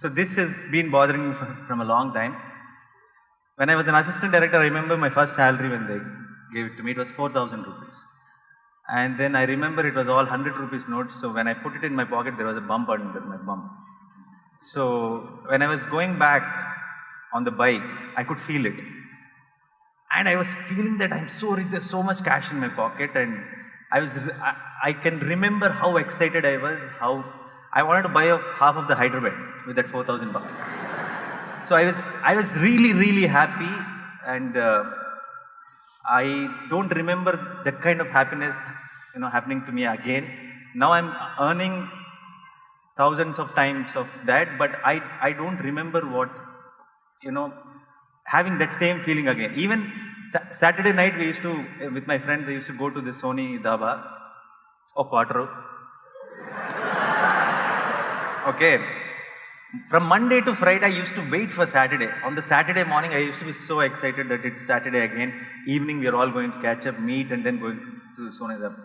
So this has been bothering me from a long time. When I was an assistant director, I remember my first salary when they gave it to me, it was 4,000 rupees. And then I remember it was all 100 rupees notes, so when I put it in my pocket, there was a bump under my bum. So when I was going back on the bike, I could feel it. And I was feeling that I'm so rich, there's so much cash in my pocket, and I can remember how excited I was, how I wanted to buy off half of the Hyderabad with that 4,000 bucks. So I was really happy, and I don't remember that kind of happiness, happening to me again. Now I'm earning thousands of times of that, but I don't remember what, having that same feeling again. Even Saturday night we used to, with my friends, I used to go to the Sony Dhaba or Quattro. Okay. From Monday to Friday, I used to wait for Saturday. On the Saturday morning, I used to be so excited that it's Saturday again. Evening, we are all going to catch up, meet, and then going to Sony Dhaba.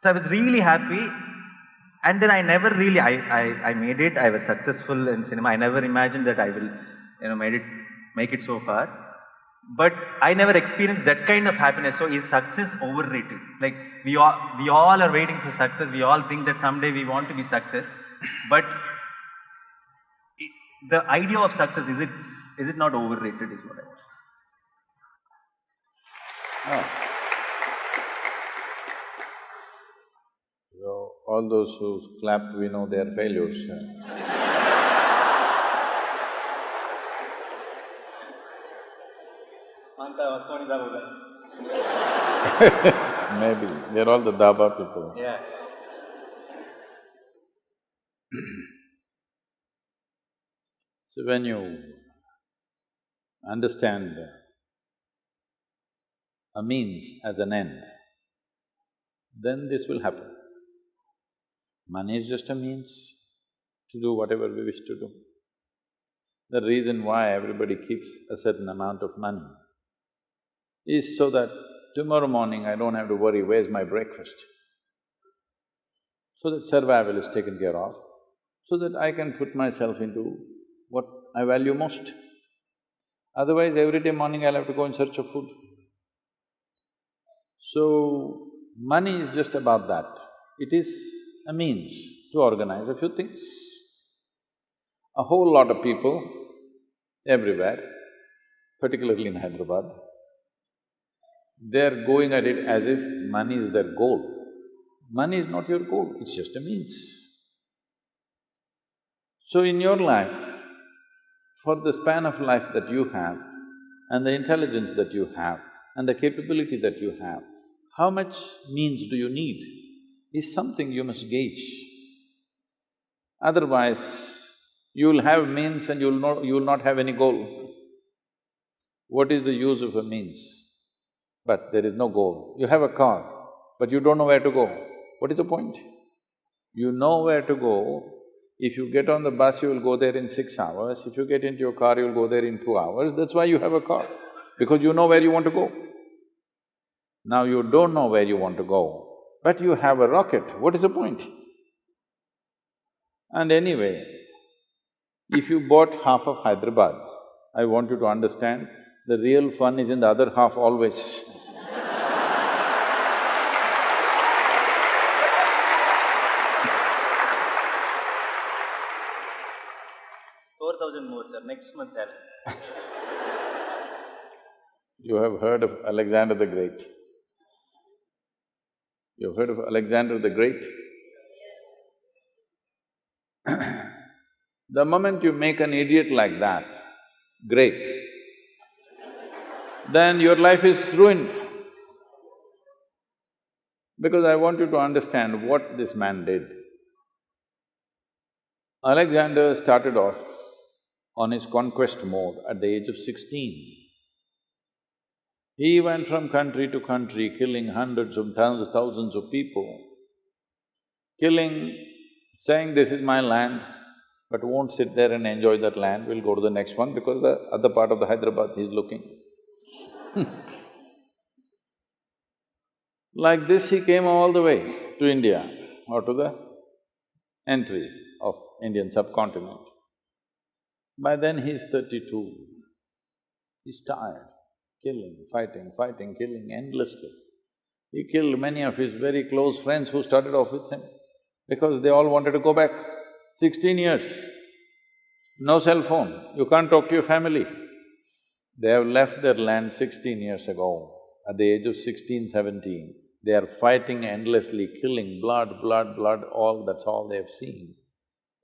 So I was really happy. And then I never really, I made it. I was successful in cinema. I never imagined that I will, make it so far. But I never experienced that kind of happiness. So is success overrated? Like we all are waiting for success. We all think that someday we want to be success. But the idea of success, is it not overrated, is what I want. Oh. So, all those who clapped, we know they are failures. Maybe, they're all the Dhaba people. Yeah. So when you understand a means as an end, then this will happen. Money is just a means to do whatever we wish to do. The reason why everybody keeps a certain amount of money is so that tomorrow morning I don't have to worry, where's my breakfast? So that survival is taken care of, so that I can put myself into what I value most. Otherwise, every day morning I'll have to go in search of food. So, money is just about that. It is a means to organize a few things. A whole lot of people everywhere, particularly in Hyderabad, they're going at it as if money is their goal. Money is not your goal, it's just a means. So in your life, for the span of life that you have, and the intelligence that you have, and the capability that you have, how much means do you need is something you must gauge. Otherwise, you'll have means and you'll not have any goal. What is the use of a means? But there is no goal. You have a car, but you don't know where to go. What is the point? You know where to go. If you get on the bus, you will go there in 6 hours. If you get into your car, you'll go there in 2 hours. That's why you have a car, because you know where you want to go. Now you don't know where you want to go, but you have a rocket. What is the point? And anyway, if you bought half of Hyderabad, I want you to understand, the real fun is in the other half always. 4,000 more, sir, next month salary. You have heard of Alexander the Great? You've heard of Alexander the Great? The moment you make an idiot like that great, then your life is ruined. Because I want you to understand what this man did. Alexander started off on his conquest mode at the age of 16. He went from country to country, killing hundreds of thousands of people, saying, this is my land, but won't sit there and enjoy that land, we'll go to the next one because the other part of the Hyderabad he's looking. Like this, he came all the way to India or to the entry of Indian subcontinent. By then he's 32. He's tired, killing, fighting, killing endlessly. He killed many of his very close friends who started off with him because they all wanted to go back. 16 years, no cell phone, you can't talk to your family. They have left their land 16 years ago. At the age of 16, 17, they are fighting endlessly, killing, blood, that's all they have seen.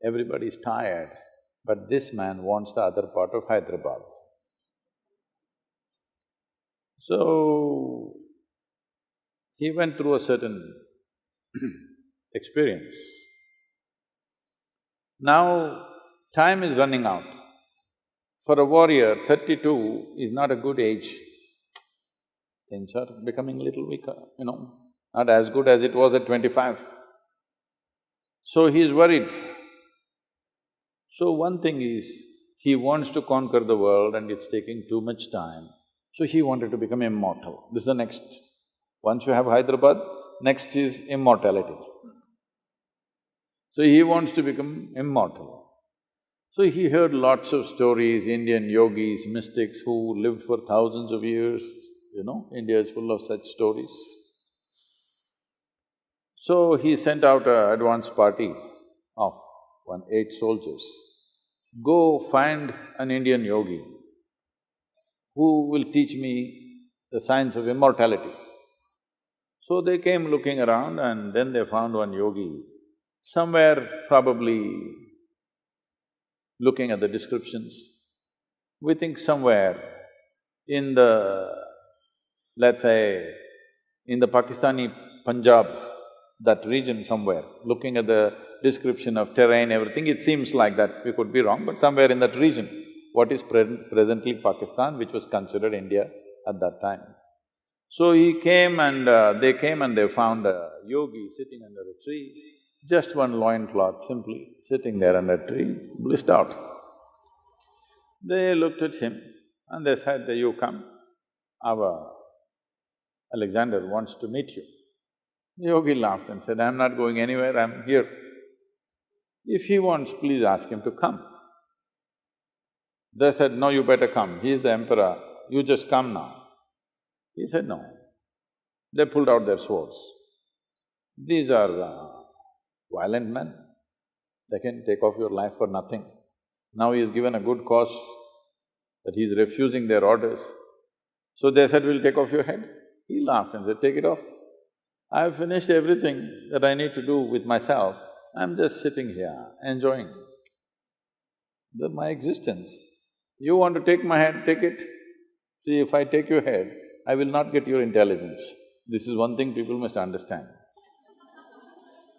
Everybody's tired, but this man wants the other part of Hyderabad. So, he went through a certain experience. Now, time is running out. For a warrior, 32 is not a good age. Things are becoming a little weaker, not as good as it was at 25. So he is worried. So one thing is, he wants to conquer the world and it's taking too much time. So he wanted to become immortal. This is the next. Once you have Hyderabad, next is immortality. So he wants to become immortal. So he heard lots of stories, Indian yogis, mystics who lived for thousands of years, India is full of such stories. So he sent out an advance party of 8 soldiers. Go find an Indian yogi who will teach me the science of immortality. So they came looking around and then they found one yogi, somewhere probably looking at the descriptions. We think somewhere in the, let's say, in the Pakistani Punjab, that region somewhere, looking at the description of terrain, everything, it seems like that. We could be wrong, but somewhere in that region, what is presently Pakistan, which was considered India at that time. So he came and they came and they found a yogi sitting under a tree, just one loincloth simply, sitting there under a tree, blissed out. They looked at him and they said, "You come, our Alexander wants to meet you." The yogi laughed and said, "I'm not going anywhere, I'm here. If he wants, please ask him to come." They said, "No, you better come, he is the emperor, you just come now." He said, "No." They pulled out their swords. These are violent men, they can take off your life for nothing. Now he is given a good cause that he is refusing their orders. So they said, "We'll take off your head." He laughed and said, "Take it off. I've finished everything that I need to do with myself, I'm just sitting here, enjoying my existence. You want to take my head, take it. See, if I take your head, I will not get your intelligence. This is one thing people must understand.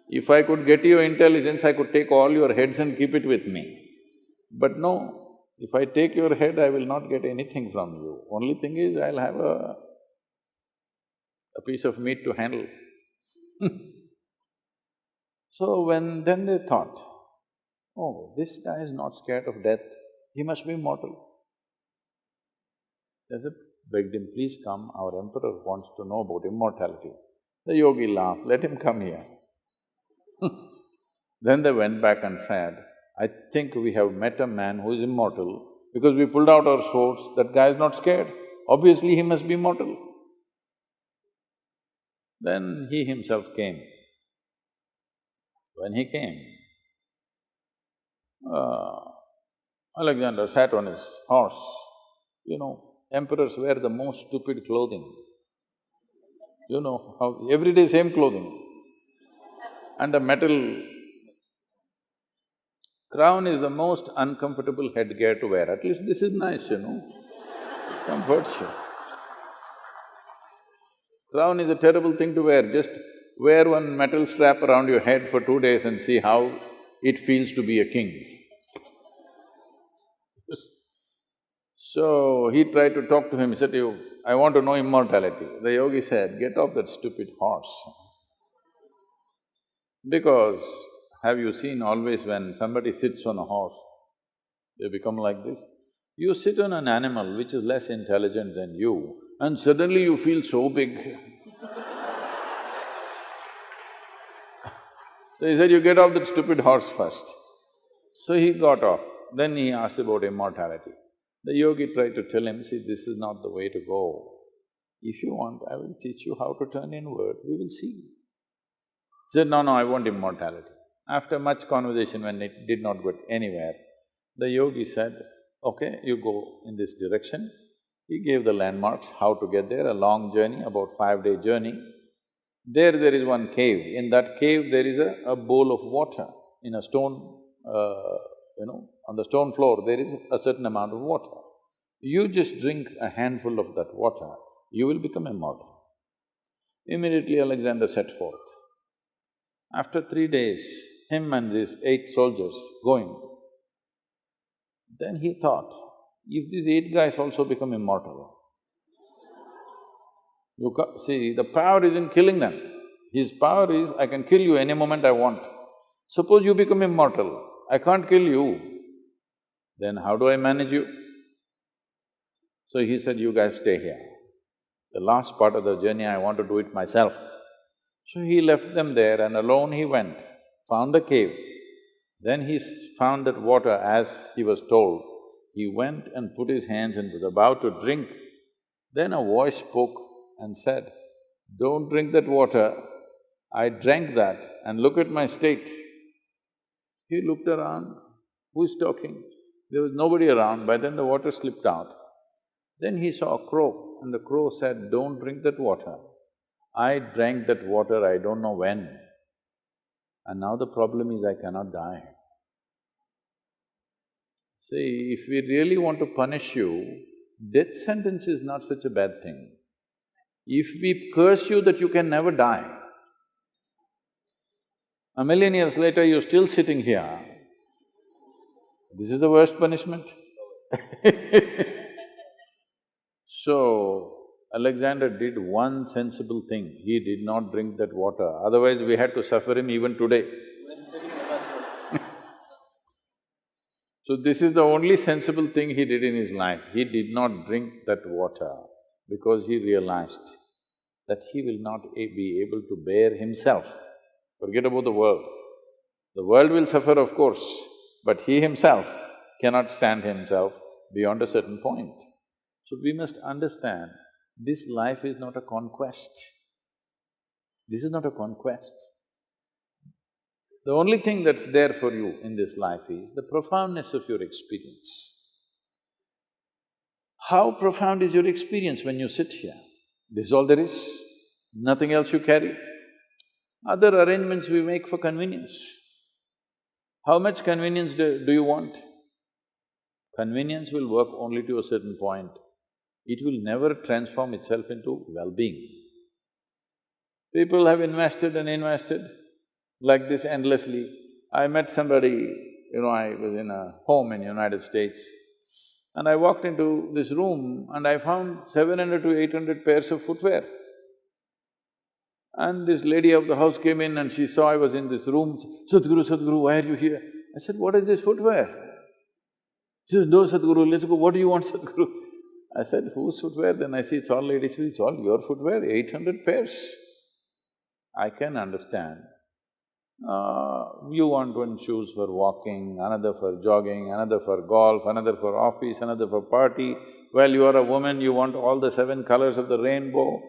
If I could get your intelligence, I could take all your heads and keep it with me. But no, if I take your head, I will not get anything from you. Only thing is, I'll have a piece of meat to handle." So then they thought, "Oh, this guy is not scared of death, he must be immortal." They said, begged him, "Please come, our emperor wants to know about immortality." The yogi laughed, "Let him come here." Then they went back and said, "I think we have met a man who is immortal because we pulled out our swords, that guy is not scared, obviously he must be immortal." Then he himself came. When he came, Alexander sat on his horse. Emperors wear the most stupid clothing. How… every day same clothing. And a metal crown is the most uncomfortable headgear to wear. At least this is nice, this comforts you. Crown is a terrible thing to wear, just wear one metal strap around your head for 2 days and see how it feels to be a king. So he tried to talk to him, he said, I want to know immortality." The yogi said, "Get off that stupid horse." Because have you seen always when somebody sits on a horse, they become like this? You sit on an animal which is less intelligent than you and suddenly you feel so big. So he said, "You get off that stupid horse first." So he got off. Then he asked about immortality. The yogi tried to tell him, see, this is not the way to go. If you want, I will teach you how to turn inward, we will see. He said, no, I want immortality. After much conversation, when it did not get anywhere, the yogi said, okay, you go in this direction. He gave the landmarks, how to get there, a long journey, about 5-day journey. There is one cave. In that cave, there is a bowl of water in a stone, on the stone floor, there is a certain amount of water. You just drink a handful of that water, you will become immortal. Immediately Alexander set forth. After 3 days, him and these 8 soldiers going, then he thought, if these 8 guys also become immortal, see, the power is in killing them. His power is, I can kill you any moment I want. Suppose you become immortal, I can't kill you, then how do I manage you? So he said, you guys stay here. The last part of the journey, I want to do it myself. So he left them there and alone he went, found a cave. Then he found that water as he was told. He went and put his hands and was about to drink. Then a voice spoke and said, don't drink that water. I drank that and look at my state. He looked around, who's talking? There was nobody around, by then the water slipped out. Then he saw a crow and the crow said, don't drink that water. I drank that water I don't know when, and now the problem is I cannot die. See, if we really want to punish you, death sentence is not such a bad thing. If we curse you that you can never die, a million years later you're still sitting here, this is the worst punishment. So, Alexander did one sensible thing, he did not drink that water, otherwise we had to suffer him even today. So this is the only sensible thing he did in his life, he did not drink that water because he realized that he will not be able to bear himself. Forget about the world. The world will suffer, of course, but he himself cannot stand himself beyond a certain point. So we must understand, this life is not a conquest. This is not a conquest. The only thing that's there for you in this life is the profoundness of your experience. How profound is your experience when you sit here? This is all there is, nothing else you carry. Other arrangements we make for convenience. How much convenience do you want? Convenience will work only to a certain point. It will never transform itself into well-being. People have invested and invested like this endlessly. I met somebody, I was in a home in United States, and I walked into this room and I found 700 to 800 pairs of footwear. And this lady of the house came in and she saw I was in this room, Sadhguru, why are you here? I said, what is this footwear? She says, no, Sadhguru, let's go, what do you want, Sadhguru? I said, whose footwear? Then I see it's all ladies, it's all your footwear, 800 pairs. I can understand. You want one shoes for walking, another for jogging, another for golf, another for office, another for party. Well, you are a woman, you want all the 7 colors of the rainbow.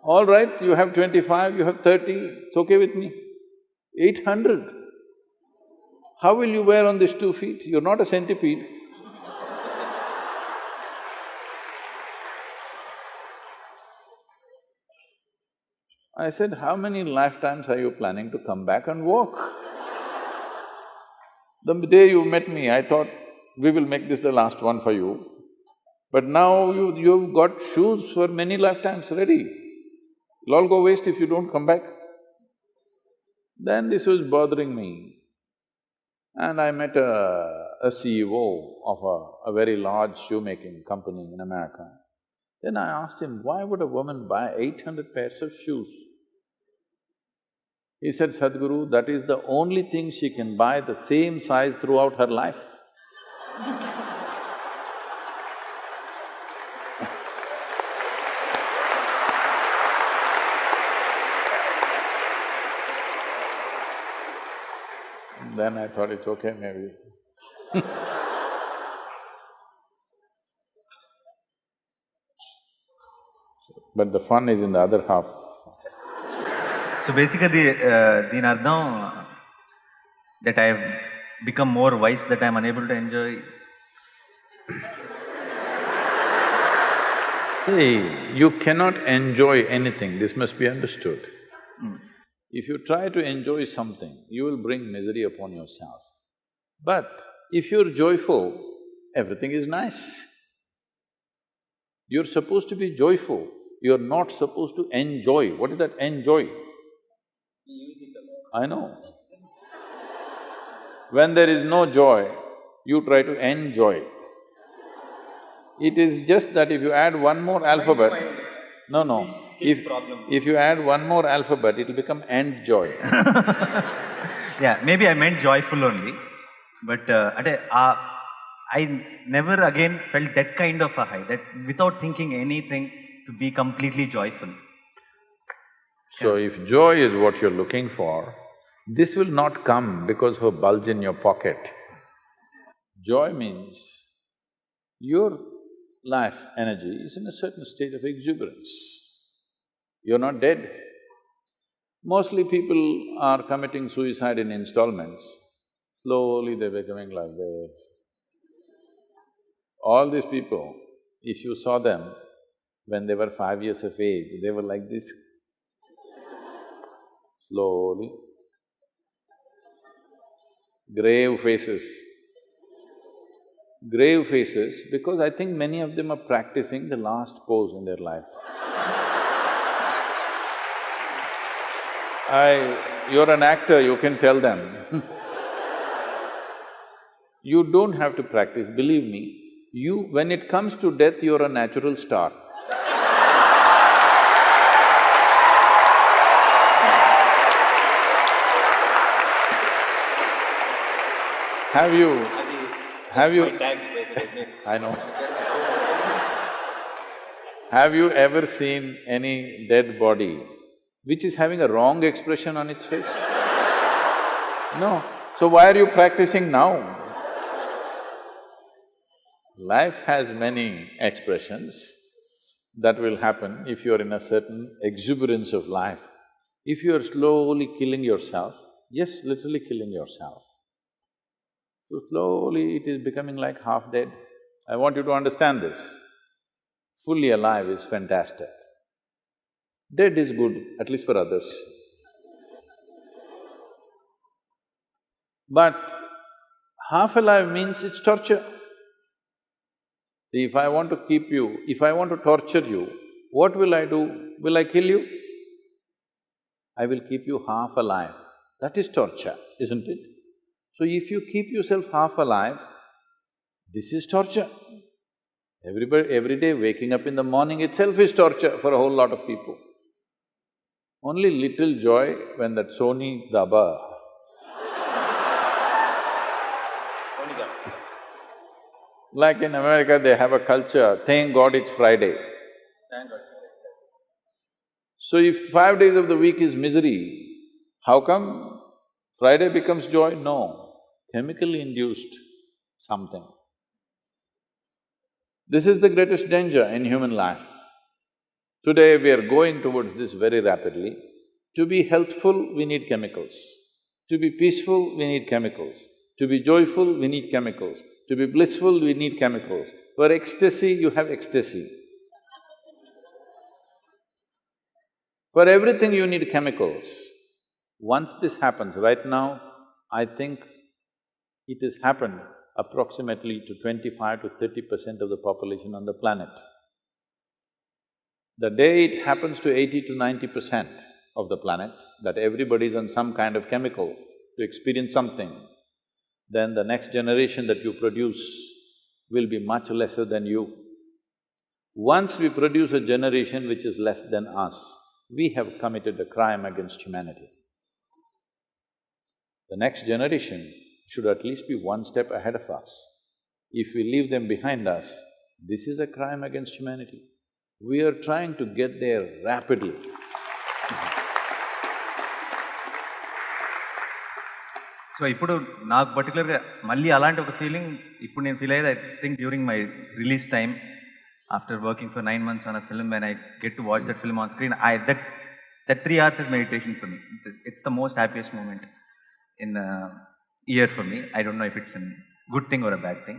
All right, you have 25, you have 30, it's okay with me. 800. How will you wear on these 2 feet? You're not a centipede. I said, how many lifetimes are you planning to come back and walk? The day you met me, I thought, we will make this the last one for you. But now you've got shoes for many lifetimes ready. It'll all go waste if you don't come back. Then this was bothering me. And I met a CEO of a very large shoemaking company in America. Then I asked him, why would a woman buy 800 pairs of shoes? He said, Sadhguru, that is the only thing she can buy the same size throughout her life. Then I thought it's okay maybe. But the fun is in the other half. So basically, దీని అర్థం that I have become more wise, that I am unable to enjoy. See, you cannot enjoy anything, this must be understood. If you try to enjoy something, you will bring misery upon yourself. But if you're joyful, everything is nice. You're supposed to be joyful, you're not supposed to enjoy. What is that enjoy? I know. When there is no joy, you try to enjoy. It is just that if you add one more alphabet… No. If you add one more alphabet, it'll become end joy. Yeah, maybe I meant joyful only, but I never again felt that kind of a high, that without thinking anything, to be completely joyful. So if joy is what you're looking for, this will not come because of a bulge in your pocket. Joy means your life energy is in a certain state of exuberance. You're not dead. Mostly people are committing suicide in installments. Slowly they're becoming like this. All these people, if you saw them when they were 5 years of age, they were like this. Slowly. Grave faces. Grave faces because I think many of them are practicing the last pose in their life. You're an actor, you can tell them. You don't have to practice, believe me. When it comes to death, you're a natural star. Have you… I know. Have you ever seen any dead body which is having a wrong expression on its face? No. So why are you practicing now? Life has many expressions that will happen if you're in a certain exuberance of life. If you're slowly killing yourself, yes, literally killing yourself, so slowly it is becoming like half dead. I want you to understand this. Fully alive is fantastic. Dead is good, at least for others. But half alive means it's torture. See, if I want to keep you… if I want to torture you, what will I do? Will I kill you? I will keep you half alive. That is torture, isn't it? So if you keep yourself half alive, this is torture. Every day waking up in the morning itself is torture for a whole lot of people. Only little joy when that Sony Daba like in America, they have a culture, thank God it's Friday. So if 5 days of the week is misery, how come Friday becomes joy? No, chemically induced something. This is the greatest danger in human life. Today we are going towards this very rapidly. To be healthful, we need chemicals. To be peaceful, we need chemicals. To be joyful, we need chemicals. To be blissful, we need chemicals. For ecstasy, you have ecstasy. For everything you need chemicals. Once this happens, right now, I think it has happened approximately to 25 to 30% of the population on the planet. The day it happens to 80 to 90% of the planet, that everybody is on some kind of chemical to experience something, then the next generation that you produce will be much lesser than you. Once we produce a generation which is less than us, we have committed a crime against humanity. The next generation should at least be one step ahead of us. If we leave them behind us, this is a crime against humanity. We are trying to get there rapidly. So ఇప్పుడు నాకు పర్టికులర్గా మళ్ళీ అలాంటి ఒక feeling ఇప్పుడు నేను feel అయ్యేది I think during my release time after working for 9 months on a film, when I get to watch that film on screen, that 3 hours is meditation for me. It's the most happiest moment in a year for me. I don't know if it's a good thing or a bad thing.